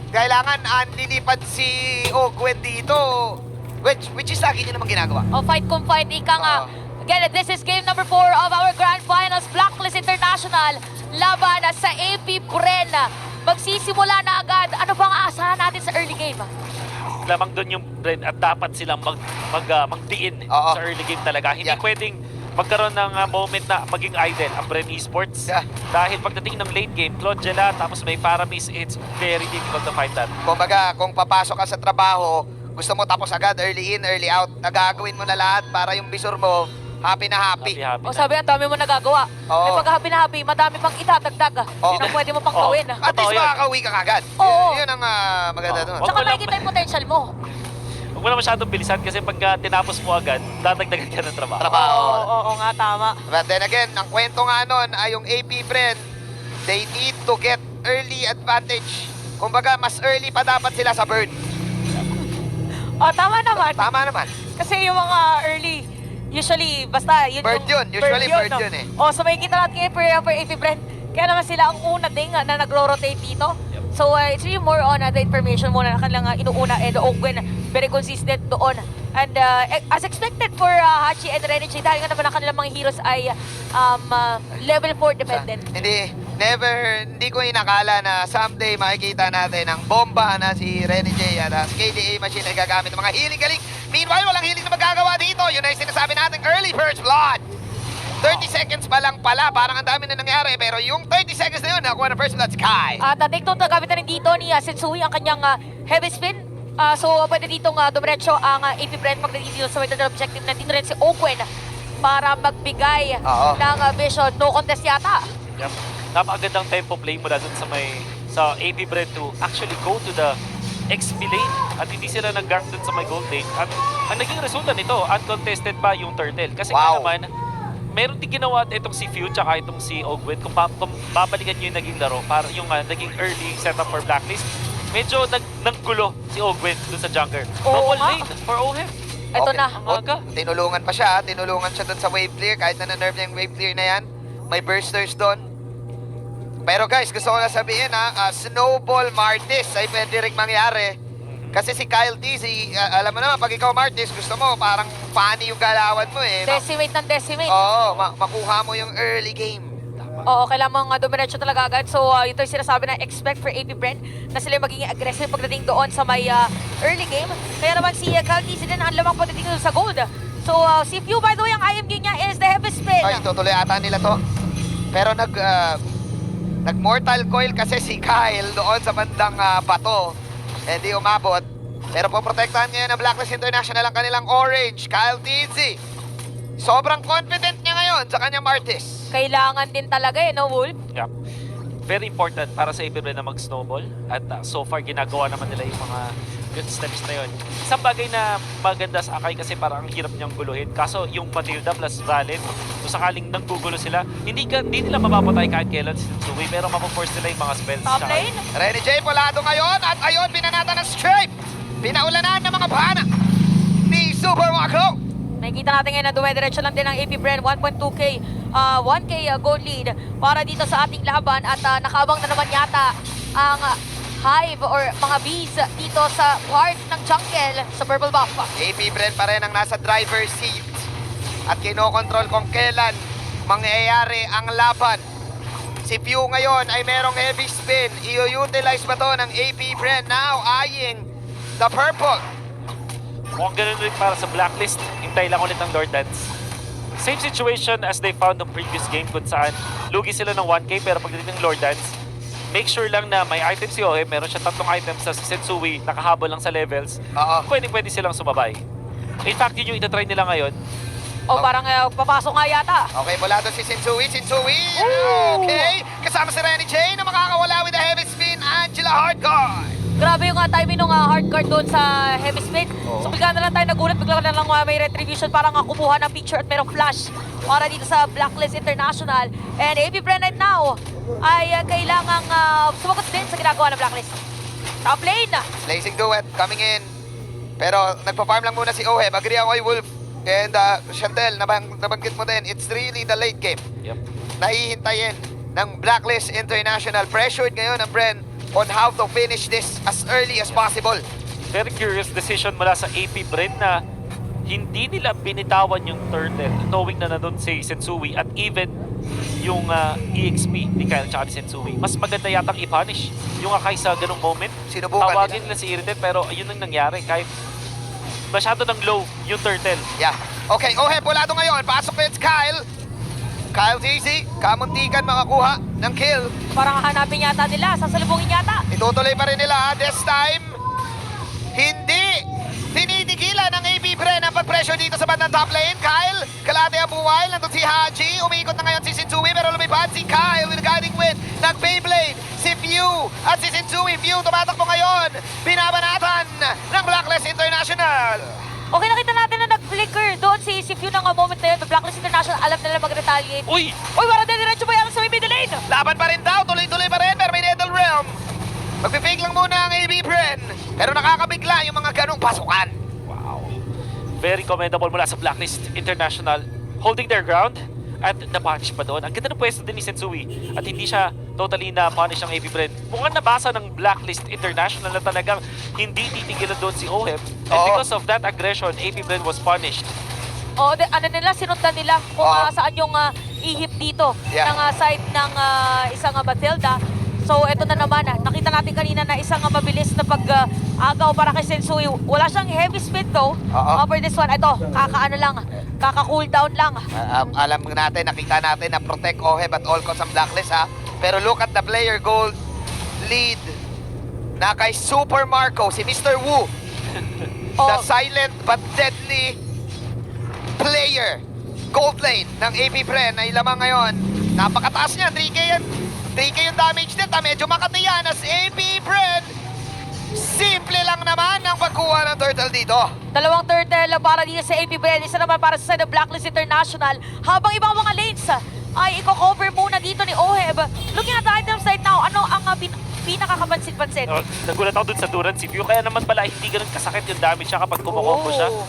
Kailangan lilipad si Ogwen dito. Which is lagi niya naman ginagawa. O fight kung fight, ika nga. Again, this is game number 4 of our Grand Finals. Blacklist International laban sa AP Bren. Magsisimula na agad. Ano bang aasahan natin sa early game? Lamang doon yung Bren at dapat silang magdiin Oo. sa early game talaga. Hindi Yeah. pwedeng magkaroon ng moment na maging idle ang Bren Esports. Yeah. Dahil pagdating ng late game, Claudjela, tapos may Paramis, it's very difficult to fight that. Kumbaga, kung papasok ka sa trabaho, gusto mo tapos agad, early in, early out, nagagawin mo na lahat para yung visor mo, happy na happy. Happy O na. sabi, ang dami mo nagagawa. Oo. Eh pag happy na happy, madami pang itadagdag Oo. na pwede mo pang Oo. gawin. At Totoo least yun. makakauwi ka kagad. Oo. Yun ang maganda doon. Wag Tsaka mo lang- makikita yung potential mo. Huwag mo na masyadong bilisan kasi pag tinapos mo agad, dadagdagan ka ng trabaho. Trabaho. Oo nga, tama. But then again, ang kwento nga nun ay yung AP Bren, they need to get early advantage. Kumbaga, mas early pa dapat sila sa burn. O, tama naman. Tama naman. Kasi yung mga early, usually, basta yun Bird yun. Usually bird yun eh. O, so may kita natin kayo for AP Brand. Kaya naman sila ang una ding na nagro-rotate dito. So, it's really more on the information muna na kanilang inuuna. And Ogwen, very consistent doon. And as expected for Hachi and Renegade, dahil nga naman ang kanilang mga heroes ay level 4 dependent. Hindi ko inakala na someday makikita natin ang bomba na si Renny J at KDA machine ay gagamit ng mga healing galing. Meanwhile, walang healing na magagawa dito. Yun ay sinasabi natin, early first blood. 30 seconds pa lang pala, parang ang dami na nangyari. Pero yung 30 seconds na yun, nakuha ng first blood si Kai. At take note na gamit na rin dito ni Sensui ang kanyang heavy spin. So pwede ditong dumiretso ang AP Brand pagdating dito sa middle objective. Nandito rin si Ogwen para magbigay Oo. ng vision. No contest yata. Yep. Napakagandang tempo play mula dun sa AP Bren to actually go to the XP lane at hindi sila nag-guard dun sa may gold lane. At ang naging resulta nito, uncontested pa yung turtle. Kasi Wow. nga naman, meron din ginawa itong si Feud tsaka itong si Ogwen kung babalikan nyo yung naging laro para yung naging early setup for Blacklist. Medyo naggulo si Ogwen dun sa jungler. Oo Double nga. lane for OHEM. Ito Okay. na. Ang aga. Tinulungan pa siya, tinulungan siya doon sa wave clear. Kahit na na-nerve niya yung wave clear na yan, may bursters doon. Pero guys, gusto ko na sabihin Snowball Martis ay pwede rin mangyari. Kasi si Kyle D, alam mo naman, pag ikaw Martis, gusto mo parang funny yung galawan mo eh. Decimate ng decimate. Oo, makuha mo yung early game. Oo, kailangan mong dumiretso talaga agad. So ito yung sinasabi na expect for AP Brand na sila magiging aggressive pagdating doon sa may early game. Kaya naman si Caltisi din ang lamang pagdating doon sa gold. So si Few, by the way, ang IMG niya is the heavy spin. Ay, tutuloy ata nila to. Pero nag-mortal coil kasi si Kyle doon sa bandang bato. Hindi umabot. Pero poprotektahan ngayon ng Blacklist International ang kanilang orange. Kyle Tizzy. Sobrang confident niya ngayon sa kanyang Martis. Kailangan din talaga no, Wolf? Yep. Very important para sa AP Bren na mag-snowball. At so far, ginagawa naman nila yung mga good steps na yun. Isang bagay na maganda sa Akai kasi parang ang hirap niyang guluhin. Kaso yung Matilda plus Valid, kung sakaling nanggugulo sila, hindi nila mapapatay kahit kailan si Tsui, pero mapaforce nila yung mga spells. Top Tsaka- lane? Renny J. Polado ngayon at ayun, binanata ng stripe. Pinaulanan ng mga bana ni Super Marco. Nakikita natin ngayon na dumidiretso lang din ang AP Brand, 1.2k, 1k gold lead para dito sa ating laban at nakabang na naman yata ang Hive or mga bees dito sa part ng jungle sa purple buff. AP Bren pa rin ang nasa driver's seat at kinokontrol kung kailan mangyayari ang laban. Si Pew ngayon ay merong heavy spin. I-utilize ba to ng AP Bren? Now eyeing the purple. Mukhang ganun rin para sa Blacklist, hintay lang ulit ng Lord Dance. Same situation as they found ng previous game kung saan lugi sila ng 1k pero pagdating ng Lord Dance, make sure lang na may items si Ohe, meron siya 3 items sa si Sensui, nakahabol lang sa levels, Oo. pwede silang sumabay. In fact, yun yung itatry nila ngayon. O parang papasok nga yata. Okay, mula doon si Sensui. Okay, kasama si Renny J na makakawala with the heavy spin, Angela Hardcore. Grabe yung timing ng hardcore doon sa heavy spin. Oo. So bigla na lang tayo nagulat, bigla na lang may retribution para nga kumuha ng picture at merong flash para dito sa Blacklist International. And AP Brand right now ay kailangang sumagot din sa ginagawa ng Blacklist. Top lane! Blazing Duet coming in. Pero nagpa-farm lang muna si Oheb. Agree ako kay Wolf. And Chantel, nabanggit mo din, it's really the late game. Yep. Nahihintayin ng Blacklist International. Pressured ngayon ang Bren on how to finish this as early as possible. Very curious decision mula sa AP Bren na hindi nila binitawan yung turtle knowing na nandun si Sensui at even yung EXP ni Kyle at Sensui. Mas maganda yatang i-punish yung Akai sa ganung moment. Sinubukan Tawagin nila si Irrited pero ayun ang nangyari kahit masyado ng low yung turtle. Yeah. Okay, Oheb, wala doon ngayon. Pasok na yun si Kyle. Kyle TC, kamuntikan makakuha ng kill. Parang hanapin yata nila, sasalubungin yata. Itutuloy pa rin nila. This time, hindi tinitigilan ng AB Bren ang pag-pressure dito sa bandang top lane. Kyle, kalate ang buhay. Nandun si Haji. Umiikot na ngayon si Sensui pero lumipad si Kyle with a guiding wind ng Beyblade. Si Few at si Sensui. Few tumatakbo ngayon. Binabanatan ng Blacklist International. Okay, nakita natin na nag-flicker doon si Few ng moment na yun. The Blacklist International, alam nila mag-retaliate. Uy! Uy, wala din diretso ba yan sa may middle lane? Laban pa rin daw. Tuloy-tuloy pa rin pero may Nether Realm. Magpipig lang muna ang AB Bren. Pero nakakabigla yung mga ganong pasukan. Wow. Very commendable mula sa Blacklist International. Holding their ground at na-punish pa doon. Ang ganda ng pwesto din ni Sensui at hindi siya totally na-punish ng AP Bren. Mukhang nabasa ng Blacklist International na talagang hindi titigilan doon si Oheb. And Oo. because of that aggression, AP Bren was punished. O, ano nila, sinundan nila kung Oo. saan yung ihip dito Yeah. ng side ng isang Matilda. So, eto na naman, nakita natin kanina na isang mabilis na pag-agaw para kay Sensui. Wala siyang heavy speed though. Oo. For this one, ito, kaka-cool down lang. Alam natin, nakita natin na protect Oheb at all costs ang Blacklist ha. Pero look at the player gold lead na kay Super Marco, si Mr. Wu. The Oh, silent but deadly player. Gold lane ng AP Bren ay lamang ngayon. Napakataas niya, 3K yan. 3K yung damage net, medyo makati yan as AP Bren. Simple lang naman ang pagkuha ng turtle dito. dalawang turtle para dito sa AP Bren, isa naman para sa side ng Blacklist International. Habang ibang mga lanes ay i-cover muna dito ni Oheb. Looking at the item side now, ano ang pinakakapansin-pansin? Nagulat ako dun sa Duran si View, kaya naman pala hindi ganun kasakit yung damage siya kapag kumukombo siya. Oh.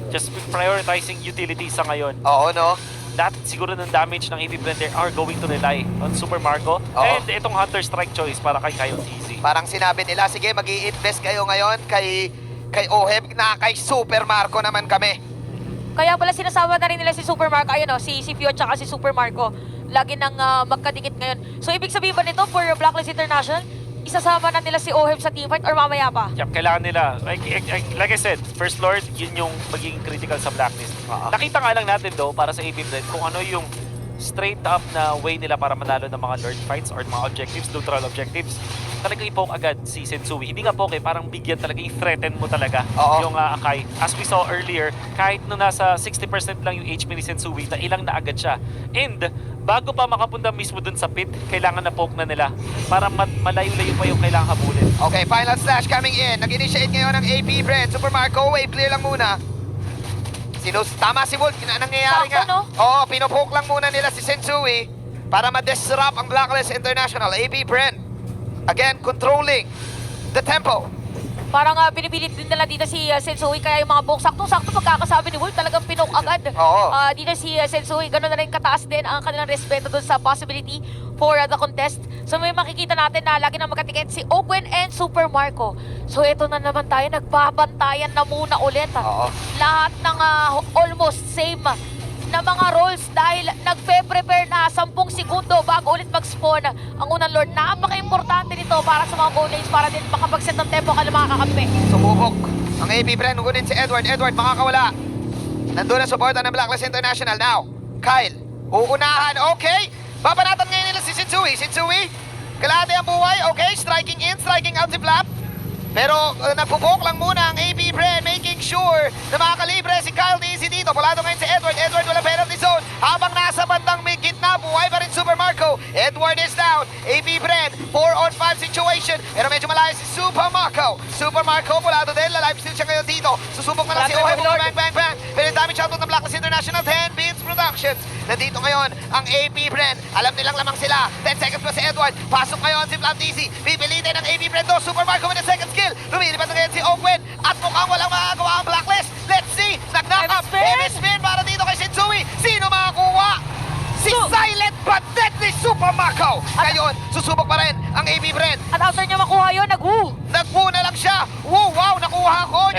Just prioritizing utilities sa ngayon. Oo, no? Lahat siguro ng damage ng AP Bren are going to rely on Super Marco. Oo. And itong Hunter Strike choice para kay Kyle TZ. Parang sinabi nila, sige, mag-i-invest kayo ngayon kay Oheb na kay Super Marco naman kami. Kaya pala sinasama na rin nila si Super Marco, ayun si Fio at saka si Super Marco. Lagi nang magkadikit ngayon. So ibig sabihin ba nito for Blacklist International, isasama na nila si Oheb sa teamfight or mamaya pa? Yep, kailangan nila. Like I said, First Lord, yun yung magiging critical sa Blacklist. Nakita nga lang natin though, para sa AP Bren, kung ano yung straight up na way nila para manalo ng mga Lord fights or mga objectives, neutral objectives. Talagang i-poke agad si Sensui. Hindi nga poke, parang bigyan talaga, i-threaten mo talaga Oo. yung Akai. As we saw earlier, kahit nung nasa 60% lang yung HP ni Sensui, ilang na agad siya. And bago pa makapunta mismo dun sa pit, kailangan na poke na nila para malayo-layo pa yung kailangan habulin. Okay, final slash coming in. Nag-initiate ngayon ng AP Bren. Super Marco, wave clear lang muna. Tama si Wolf, nangyayari Sakto, nga. no? Oo, pinupoke lang muna nila si Sensui para ma-disrupt ang Blacklist International. AP Bren, again, controlling the tempo. Parang pinipilit din nila dito si Sensui, kaya yung mga poke, sakto-sakto pagkakasabi ni Wolf, talagang pinoke agad. Oo. Dito si Sensui, gano'n na rin kataas din ang kanilang respeto doon sa possibility for the contest. So may makikita natin na lagi na magkatikit si Ogwen and Super Marco. So ito na naman tayo, nagbabantayan na muna ulit. Oo. Lahat ng almost same na mga roles dahil nagpe-prepare na 10 segundo bago ulit mag-spawn ang unang Lord. Napaka-importante nito para sa mga goal lanes para din makapag-set ng tempo ka ng mga kakampi. Sumubok ang AP Bren. Hugunin si Edward. Edward, makakawala. Nandun ang supporta ng Blacklist International. Now, Kyle, uunahan. Okay. Babanatan ngayon nila si Sensui. Sensui, kalahati ang buhay. Okay, striking in, striking out si Flap. Pero nagpupok lang muna ang AP Bren, making sure na makakalibre si Kyle DC dito. Palado ngayon si Edward. Edward wala penalty zone. Habang nasa bandang may gitna, buhay pa rin Super Marco. Edward is down. AP Bren, 4-on-5 situation. Pero medyo malayo si Super Marco. Super Marco, palado din. Live steal siya ngayon dito. Susubok na lang si Oheb. Bang, bang, bang. Pero yung damage shoutout ng Blacklist International, 10 Beats Productions. Nandito ngayon ang AP Bren. Alam nilang lamang sila. 10 seconds pa si Edward. Pasok ngayon si Flam DC. Pipilitin ng AP Bren to. Super Marco with a second skill. Lumilipad na ngayon si Ogwen. At mukhang walang makagawa ang Blacklist. Let's see. Nag-knock up. Heavy spin para dito kay Sensui. Sino makakuha? Si Silent but deadly Super Marco. Ngayon, susubok pa rin ang AP Bren. At after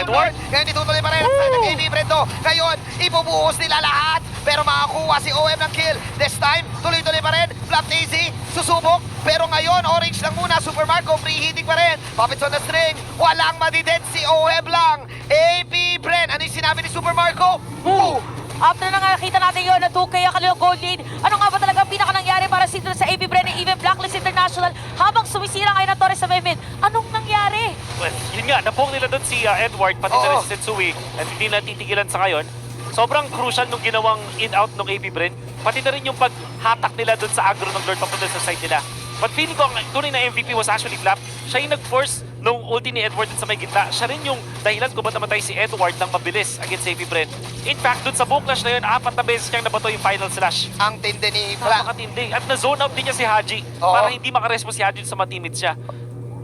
Edward. Ngayon itutuloy pa rin ang side ng AB Brendo. Ngayon, ibubuhos nila lahat. Pero makakuha si OM ng kill. This time, tuloy-tuloy pa rin. Flap Daisy, susubok. Pero ngayon, orange lang muna. Super Marco, free-hitting pa rin. Puppets on the string. Walang madided si OM lang. AB Bren, ano yung sinabi ni Super Marco? Ooh! After na nga nakita natin yun na 2K ang kanilang gold lead, ano nga ba talaga ang pinaka nangyari para sa AB Bren and even Blacklist International habang sumisira ngayon ang Torres sa Mehmet? Anong nangyari? Well, yun nga, napong nila doon si Edward, pati na rin si Sensui, at hindi na titigilan sa ngayon. Sobrang crucial nung ginawang in-out ng AB Bren, pati na rin yung paghatak nila doon sa agro ng Lord papunta sa side nila. But feeling ko, ang tunay na MVP was actually Flap. Siya yung nag-force nung ulti ni Edward dun sa may gitna. Siya rin yung dahilan kung ba't namatay si Edward ng mabilis against AB Bren. In fact, dun sa buong clash na yun, 4 na beses niyang nabato yung final slash. Ang tindi ni Flap. Napakatindi. At na-zone out din niya si Haji Oo. para hindi makaresponse si Haji dun sa mga teammates siya.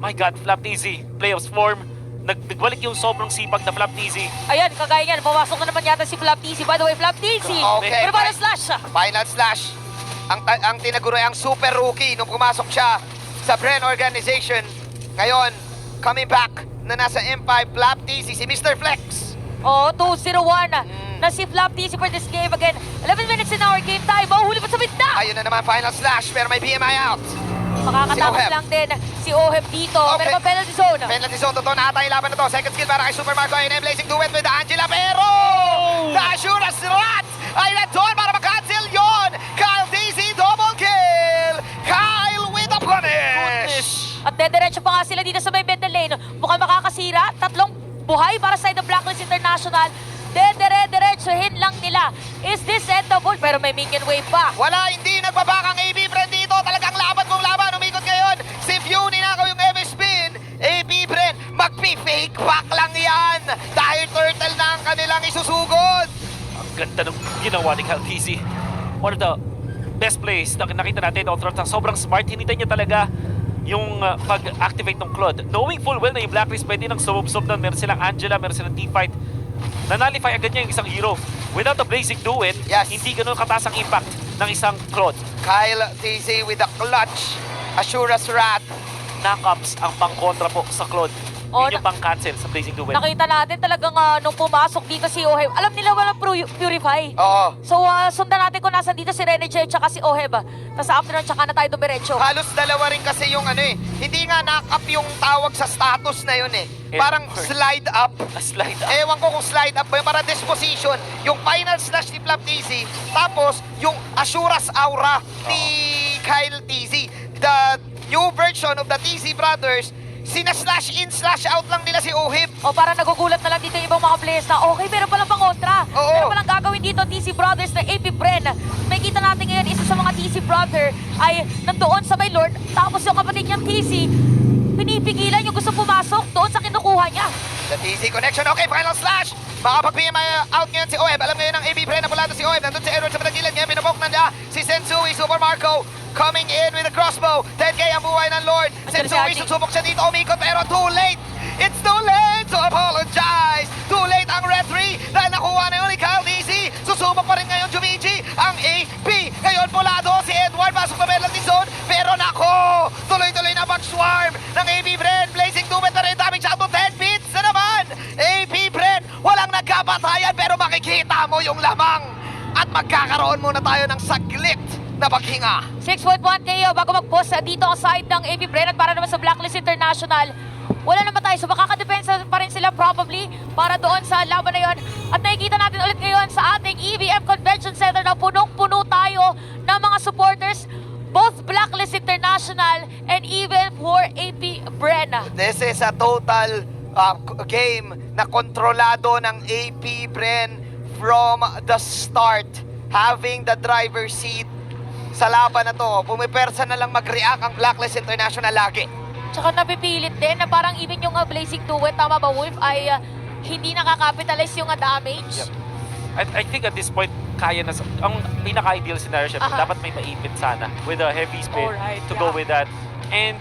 My God, Flap TZ, playoffs form. Nagbalik yung sobrang sipag na Flap TZ. Ayan, kagaya niyan, pumasok na naman yata si Flap TC. By the way, Flap TC, Okay, pero para fine. slash siya. Final slash. Ang tinaguro ay ang super rookie nung pumasok siya sa Bren Organization. Ngayon, coming back na nasa M5 Flap TC, si Mr. Flex. Oh, 2-0-1 na si Flap TC for this game. Again, 11 minutes in our game time. Mahuhuli pa sa midna. Ayun na naman, final slash, pero may BMI out. Makakatapos Si Oheb. lang din si Oheb dito. Okay. Pero pa penalty zone. Penalty zone, totoo na ata yung laban na to. Second skill para kay Super Marco. Ayun na yung blazing duet with Angela, pero Dashuras Rat ay nandun para makancel yun. Kyle Daisy, double kill. Kyle with a punish. At dediretso pa nga sila dito sa may middle lane. Mukhang makakasira. 3 buhay para sa ng Blacklist International. Dediretsohin lang nila. Is this endable? Pero may minion wave pa. Wala, hindi nagbabakang AB Bren dito. Talagang laban kung laban. Umikot ngayon. Si Few, ninakaw yung MV spin. AB Bren, magpi-fake back lang yan. Dahil turtle na ang kanilang isusugod. Ang ganda ng ginawa ni Kyle TZ. One of the best plays na nakita natin. Sobrang smart. Hinintay niya talaga yung pag-activate ng Claude. Knowing full well na yung Blacklist pwede nang sumub-sub doon. Meron silang Angela, meron silang T-Fight. Nanalify agad niya yung isang hero. Without the blazing duet, Yes. hindi ganun kataas ang impact ng isang Claude. Kyle TZ with a clutch. Assurance Rat. Knockups ang pang-kontra po sa Claude. Oh, Yun yung pang-cancel sa blazing duet. Nakita natin talagang nung pumasok dito si Oheb. Alam nila walang purify. Oo. So, sundan natin kung nasan dito si Rene Che at si Oheb. Tapos after nun, tsaka na tayo dumiretso. Halos dalawa rin kasi yung ano eh. Hindi nga knock-up yung tawag sa status na yun eh. Parang slide up. A slide up. Ewan ko kung slide up ba yun, para disposition. Yung final slash ni Flap TZ, tapos yung Assurance Aura ni Kyle TZ. The new version of the TZ Brothers, sina-slash in, slash out lang nila si Ohib. O parang nagugulat na lang dito yung ibang mga players na okay, meron palang pangontra. Oo. Meron palang gagawin dito TC Brothers na AP Bren. May kita natin ngayon, isa sa mga TC Brother ay nandoon sa may Lord. Tapos yung kapatid niyang TC, pinipigilan yung gusto pumasok doon sa kinukuha niya. The TZ connection, okay, final slash. Makapag-PMI out ngayon si Oheb. Alam ngayon ng AB Bren na pulado si Oheb. Nandun si Edward sa matagilid. Ngayon pinabok na niya si Sensui, Super Marco. Coming in with a crossbow. 10K ang buhay ng Lord. Andyan si Sensui, Haji. susubok siya dito. Umikot pero too late. It's too late to apologize. Too late ang referee dahil nakuha na yun ni Kyle DC. Susubok pa rin ngayon Jumiji ang AP. Ngayon pulado si Edward. Pasok na penalty zone. Pero nako, tuloy-tuloy na pag-swarm ng AB Bren. Blazing Dumet na rin. Daming shot to 10 beats na naman. AP Bren, walang nagkapatayan pero makikita mo yung lamang. At magkakaroon muna tayo ng saglit na paghinga. 6.1K bago mag-post dito ang side ng AP Bren at para naman sa Blacklist International. Wala naman tayo, so makakadepensa pa rin sila probably para doon sa laban na yon. At nakikita natin ulit ngayon sa ating EVM Convention Center na punong-puno tayo ng mga supporters, both Blacklist International and even for AP Bren. This is a total game na kontrolado ng AP Bren from the start. Having the driver's seat sa laban na to. Pumipersa na lang mag-react ang Blacklist International lagi. Tsaka napipilit din na parang even yung Blazing Duet, tama ba Wolf, ay hindi nakakapitalize yung damage. I think at this point, kaya na. Ang pinaka-ideal scenario, syempre, Aha. dapat may maipit sana with a heavy spin Alright, to go yeah. with that. And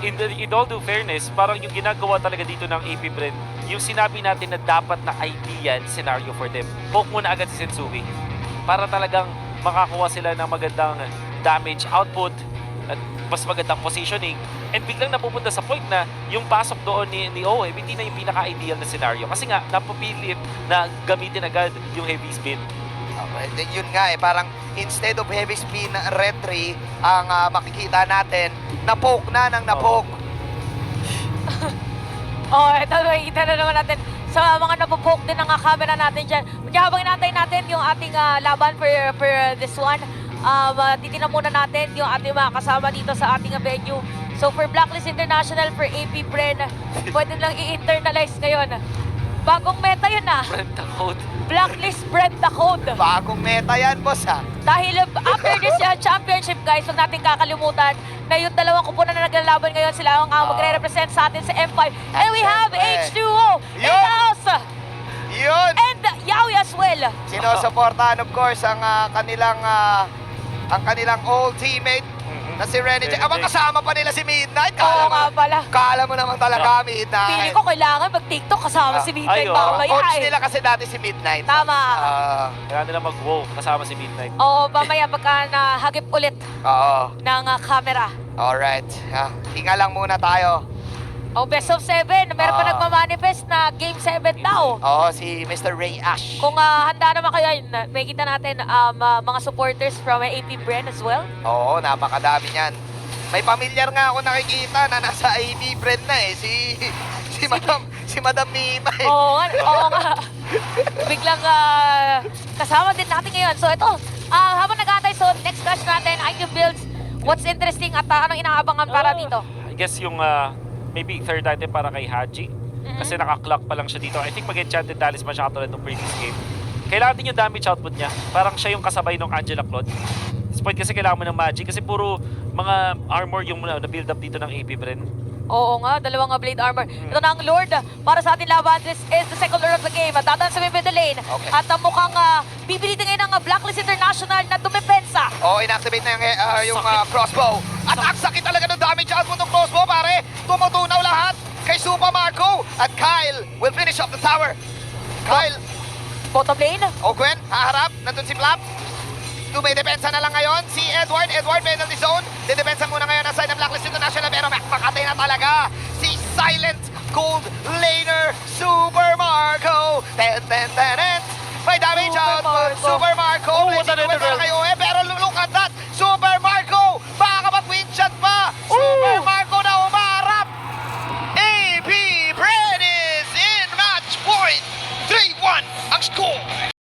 in all due fairness, parang yung ginagawa talaga dito ng AP Bren, yung sinabi natin na dapat na ideal scenario for them. Poke muna agad si Sensui para talagang makakuha sila ng magandang damage output at mas magandang positioning, and biglang napupunta sa point na yung pasok doon ni OM hindi na yung pinaka-ideal na scenario. Kasi nga, napapilit na gamitin agad yung heavy spin. Okay, then yun nga parang instead of heavy spin retry, ang makikita natin, na-poke na ng na-poke. Oh, ito, makikita na naman natin sa mga napopoke din ng camera natin dyan. Kaya habang inantay natin yung ating laban for this one, titignan muna natin yung ating mga kasama dito sa ating venue. So for Blacklist International, for AP Bren, pwede lang i-internalize ngayon. Bagong meta yun Brent code. Blacklist Brenda Code. Bagong meta yan, boss ha. Dahil after this championship, guys, huwag natin kakalimutan na yung dalawang kupunan na naglalaban ngayon, sila ang magre-represent sa atin sa M5. And we have H2O in the Yun! house! Yun! And Yaoi as well. Sinusuportahan of course ang kanilang old teammate na si Renegade. Aba, kasama pa nila si Midnight. Oo nga pala. Kala mo naman talaga, Midnight. Pili ko kailangan mag-TikTok kasama si Midnight. Ay, oo. Mamaya Coach eh. nila kasi dati si Midnight. Tama. Kaya nila mag-wow kasama si Midnight. Oo, mamaya pagka nahagip ulit Oo. ng camera. Alright. Hinga lang muna tayo. Oh, best of 7. Meron pa nagmamanifest na game 7 daw. Oo, si Mr. Ray Ash. Kung handa naman kayo, may kita natin mga supporters from AP Bren as well. Oo, napakadami niyan. May pamilyar nga ako nakikita na nasa AP Brand na eh. Si Madam Mima eh. Oo nga. Biglang kasama din natin ngayon. So ito, habang nag-aantay, so next clash natin, IQ Builds. What's interesting at anong inaabangan para dito? I guess yung maybe third item para kay Haji. Kasi naka-clock pa lang siya dito. I think mag-enchanted talisman siya katulad ng previous game. Kailangan din yung damage output niya. Parang siya yung kasabay ng Angela Claude. This point kasi kailangan mo ng magic kasi puro mga armor yung na-build up dito ng AP Bren. Oo nga, dalawang blade armor. Ito na ang Lord para sa ating laban. This is the second Lord of the game. Dadaan sa middle lane. Okay. At mukhang pipilitin ngayon ng Blacklist International na dumepensa. Oo, inactivate na yung crossbow. At ang sakit talaga ng damage output ng crossbow, pare. Tumutunaw lahat kay Super Marco. At Kyle will finish off the tower. Kyle, Bottom lane. Gwen, haharap. Nandun si Flap. Dumidepensa na lang ngayon si Edward. Edward, penalty zone. Didepensa muna ngayon ang side ng Blacklist International. Pero makatay na talaga si Silent Gold Laner Super Marco. Ten. May damage Super output. Marco. Super Marco.